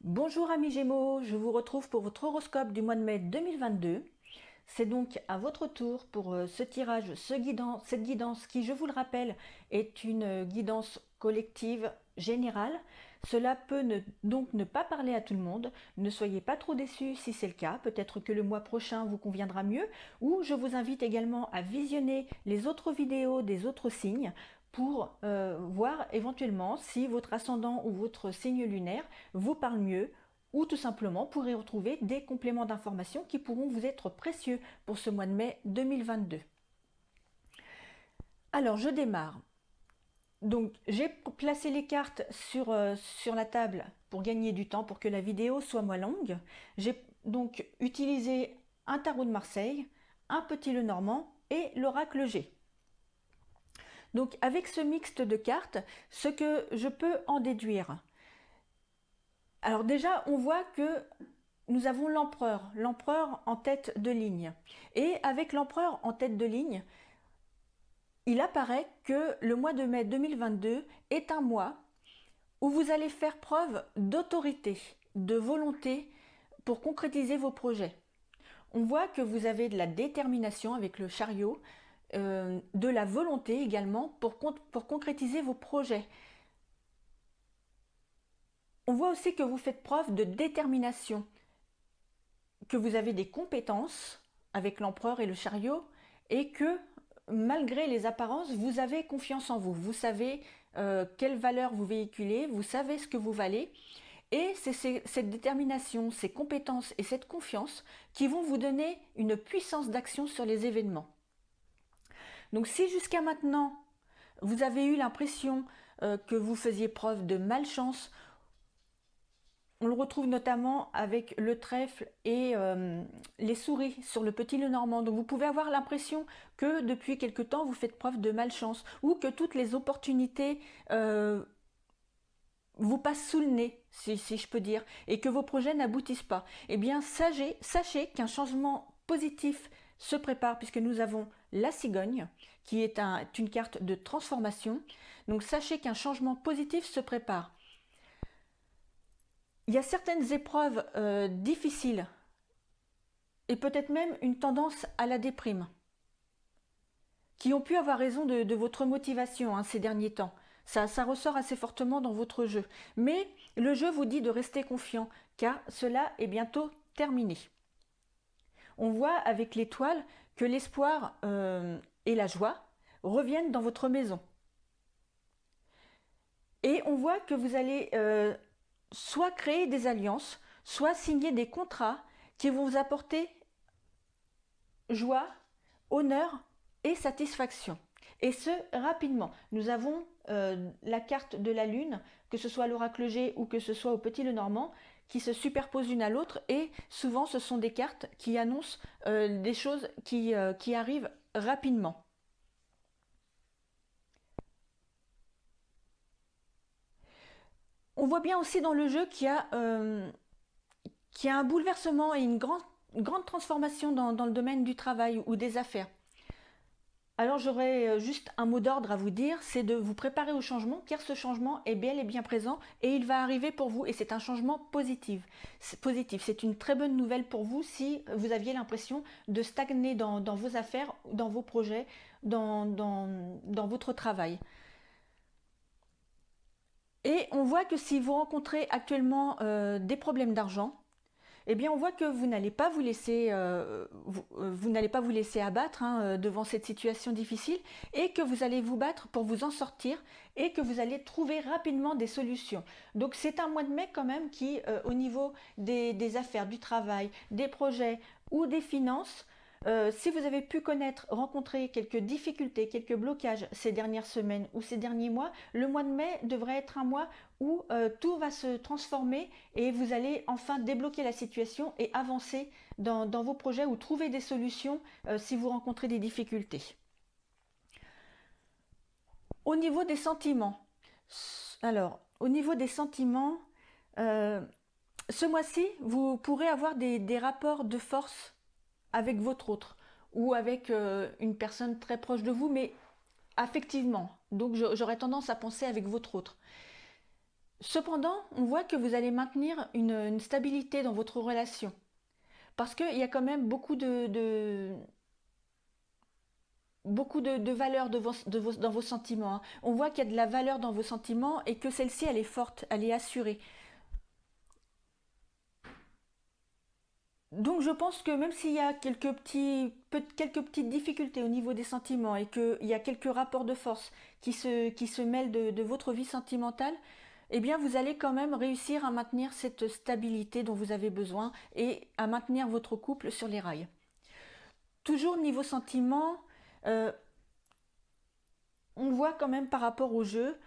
Bonjour amis Gémeaux, je vous retrouve pour votre horoscope du mois de mai 2022. C'est donc à votre tour pour ce tirage, cette guidance qui, je vous le rappelle, est une guidance collective générale. Cela peut donc ne pas parler à tout le monde. Ne soyez pas trop déçus si c'est le cas. Peut-être que le mois prochain vous conviendra mieux. Ou je vous invite également à visionner les autres vidéos des autres signes pour voir éventuellement si votre ascendant ou votre signe lunaire vous parle mieux, ou tout simplement pour y retrouver des compléments d'information qui pourront vous être précieux pour ce mois de mai 2022. Alors je démarre. Donc j'ai placé les cartes sur la table pour gagner du temps, pour que la vidéo soit moins longue. J'ai donc utilisé un tarot de Marseille, un petit Lenormand et l'oracle G. Donc avec ce mixte de cartes, ce que je peux en déduire. Alors déjà, on voit que nous avons l'empereur en tête de ligne. Et avec l'empereur en tête de ligne, il apparaît que le mois de mai 2022 est un mois où vous allez faire preuve d'autorité, de volonté pour concrétiser vos projets. On voit que vous avez de la détermination avec le chariot, de la volonté également pour concrétiser vos projets. On voit aussi que vous faites preuve de détermination, que vous avez des compétences avec l'empereur et le chariot, et que malgré les apparences, vous avez confiance en vous. Vous savez quelle valeur vous véhiculez, vous savez ce que vous valez. Et c'est cette détermination, ces compétences et cette confiance qui vont vous donner une puissance d'action sur les événements. Donc si jusqu'à maintenant, vous avez eu l'impression que vous faisiez preuve de malchance, on le retrouve notamment avec le trèfle et les souris sur le petit Lenormand. Donc vous pouvez avoir l'impression que depuis quelque temps vous faites preuve de malchance, ou que toutes les opportunités vous passent sous le nez, si je peux dire, et que vos projets n'aboutissent pas. Eh bien sachez qu'un changement positif se prépare, puisque nous avons la cigogne qui est une carte de transformation. Donc sachez qu'un changement positif se prépare. Il y a certaines épreuves difficiles et peut-être même une tendance à la déprime qui ont pu avoir raison de votre motivation ces derniers temps. Ça ressort assez fortement dans votre jeu. Mais le jeu vous dit de rester confiant, car cela est bientôt terminé. On voit avec l'étoile que l'espoir et la joie reviennent dans votre maison. Et on voit que vous allez soit créer des alliances, soit signer des contrats qui vont vous apporter joie, honneur et satisfaction. Et ce, rapidement. Nous avons la carte de la lune, que ce soit l'oracle G ou que ce soit au petit Lenormand, qui se superposent l'une à l'autre, et souvent ce sont des cartes qui annoncent des choses qui arrivent rapidement. On voit bien aussi dans le jeu qu'il y a un bouleversement et une grande transformation dans le domaine du travail ou des affaires. Alors j'aurais juste un mot d'ordre à vous dire, c'est de vous préparer au changement, car ce changement est bel et bien présent et il va arriver pour vous, et c'est un changement positif. C'est une très bonne nouvelle pour vous si vous aviez l'impression de stagner dans vos affaires, dans vos projets, dans votre travail. Et on voit que si vous rencontrez actuellement des problèmes d'argent, eh bien on voit que vous n'allez pas vous laisser, abattre devant cette situation difficile, et que vous allez vous battre pour vous en sortir, et que vous allez trouver rapidement des solutions. Donc c'est un mois de mai quand même qui, au niveau des affaires, du travail, des projets ou des finances, si vous avez pu rencontrer quelques difficultés, quelques blocages ces dernières semaines ou ces derniers mois, le mois de mai devrait être un mois où tout va se transformer et vous allez enfin débloquer la situation et avancer dans vos projets ou trouver des solutions si vous rencontrez des difficultés. Au niveau des sentiments, ce mois-ci, vous pourrez avoir des rapports de force avec votre autre ou avec une personne très proche de vous, mais affectivement. Donc j'aurais tendance à penser avec votre autre. Cependant, on voit que vous allez maintenir une stabilité dans votre relation. Parce qu'il y a quand même beaucoup de valeur dans vos sentiments, hein. On voit qu'il y a de la valeur dans vos sentiments et que celle-ci, elle est forte, elle est assurée. Donc je pense que même s'il y a quelques petites difficultés au niveau des sentiments et qu'il y a quelques rapports de force qui se mêlent de votre vie sentimentale, eh bien vous allez quand même réussir à maintenir cette stabilité dont vous avez besoin et à maintenir votre couple sur les rails. Toujours niveau sentiments, euh, on voit quand même par rapport au jeu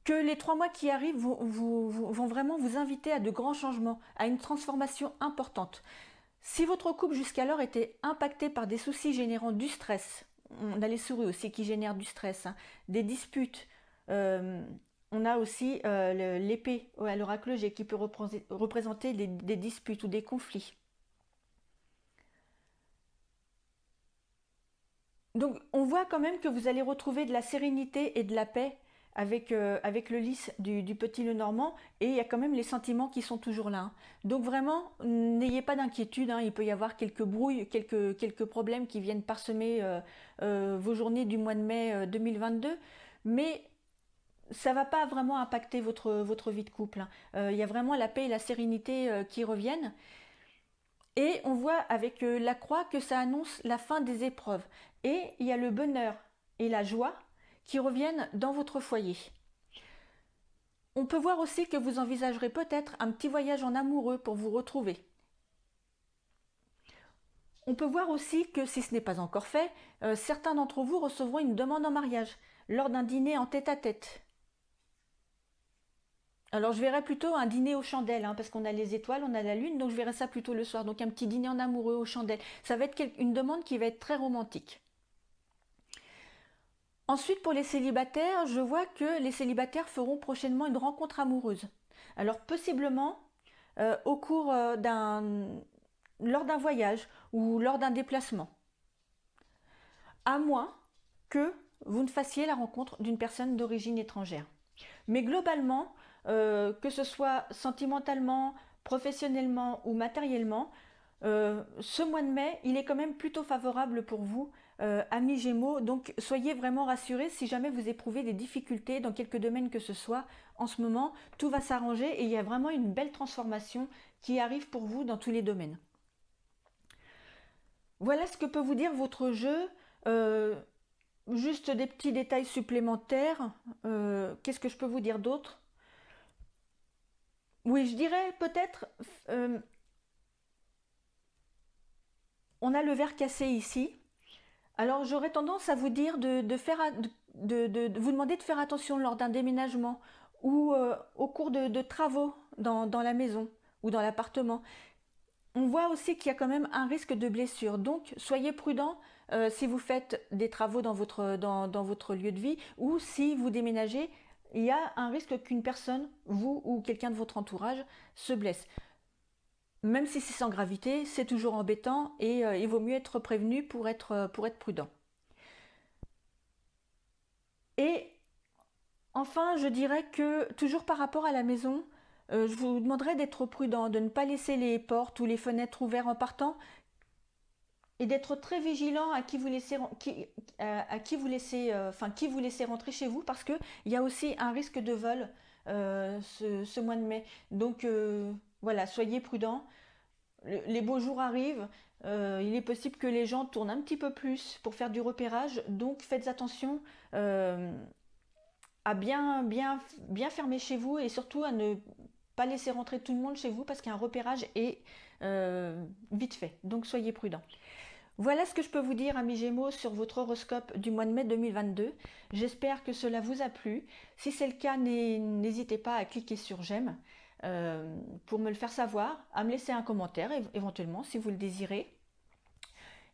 que les 3 mois qui arrivent vont vraiment vous inviter à de grands changements, à une transformation importante. Si votre couple jusqu'alors était impacté par des soucis générant du stress, on a les souris aussi qui génèrent du stress, hein, des disputes, euh, on a aussi l'épée à l'oracle G qui peut représenter des disputes ou des conflits. Donc on voit quand même que vous allez retrouver de la sérénité et de la paix avec le lys du petit Lenormand, et il y a quand même les sentiments qui sont toujours là, hein. Donc vraiment, n'ayez pas d'inquiétude, hein, il peut y avoir quelques brouilles, quelques problèmes qui viennent parsemer vos journées du mois de mai 2022, mais ça ne va pas vraiment impacter votre vie de couple, hein. Il y a vraiment la paix et la sérénité qui reviennent. Et on voit avec la croix que ça annonce la fin des épreuves. Et il y a le bonheur et la joie qui reviennent dans votre foyer. On peut voir aussi que vous envisagerez peut-être un petit voyage en amoureux pour vous retrouver. On peut voir aussi que si ce n'est pas encore fait, certains d'entre vous recevront une demande en mariage lors d'un dîner en tête-à-tête. Alors je verrais plutôt un dîner aux chandelles, hein, parce qu'on a les étoiles, on a la lune, donc je verrais ça plutôt le soir. Donc un petit dîner en amoureux aux chandelles. Ça va être une demande qui va être très romantique. Ensuite, pour les célibataires, je vois que les célibataires feront prochainement une rencontre amoureuse. Alors possiblement au cours lors d'un voyage ou lors d'un déplacement. À moins que vous ne fassiez la rencontre d'une personne d'origine étrangère. Mais globalement, que ce soit sentimentalement, professionnellement ou matériellement, ce mois de mai, il est quand même plutôt favorable pour vous, amis Gémeaux. Donc soyez vraiment rassurés si jamais vous éprouvez des difficultés dans quelques domaines que ce soit. En ce moment, tout va s'arranger et il y a vraiment une belle transformation qui arrive pour vous dans tous les domaines. Voilà ce que peut vous dire votre jeu. Euh, Juste des petits détails supplémentaires. Qu'est-ce que je peux vous dire d'autre? Oui, je dirais peut-être, euh, on a le verre cassé ici. Alors j'aurais tendance à vous dire de vous demander de faire attention lors d'un déménagement ou au cours de travaux dans la maison ou dans l'appartement. On voit aussi qu'il y a quand même un risque de blessure. Donc soyez prudent si vous faites des travaux dans votre lieu de vie ou si vous déménagez. Il y a un risque qu'une personne, vous ou quelqu'un de votre entourage, se blesse. Même si c'est sans gravité, c'est toujours embêtant et il vaut mieux être prévenu pour être prudent. Et enfin, je dirais que toujours par rapport à la maison, je vous demanderai d'être prudent, de ne pas laisser les portes ou les fenêtres ouvertes en partant et d'être très vigilant à qui vous laissez, à qui vous laissez, enfin qui vous laissez rentrer chez vous parce que il y a aussi un risque de vol ce mois de mai. Donc voilà, soyez prudents. Les beaux jours arrivent. Il est possible que les gens tournent un petit peu plus pour faire du repérage. Donc faites attention à bien fermer chez vous et surtout à ne pas laisser rentrer tout le monde chez vous parce qu'un repérage est vite fait. Donc soyez prudents. Voilà ce que je peux vous dire, amis Gémeaux, sur votre horoscope du mois de mai 2022. J'espère que cela vous a plu. Si c'est le cas, n'hésitez pas à cliquer sur j'aime pour me le faire savoir, à me laisser un commentaire éventuellement si vous le désirez.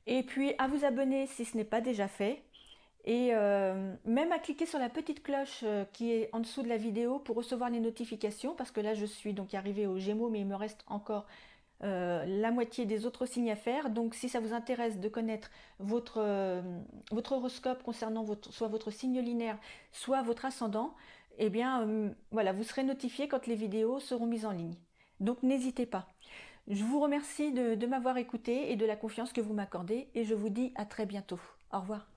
Et puis à vous abonner si ce n'est pas déjà fait. Et même à cliquer sur la petite cloche qui est en dessous de la vidéo pour recevoir les notifications, parce que là je suis donc arrivée aux Gémeaux, mais il me reste encore la moitié des autres signes à faire. Donc si ça vous intéresse de connaître votre horoscope concernant soit votre signe lunaire, soit votre ascendant, eh bien, voilà, vous serez notifié quand les vidéos seront mises en ligne. Donc n'hésitez pas. Je vous remercie de m'avoir écouté et de la confiance que vous m'accordez et je vous dis à très bientôt. Au revoir.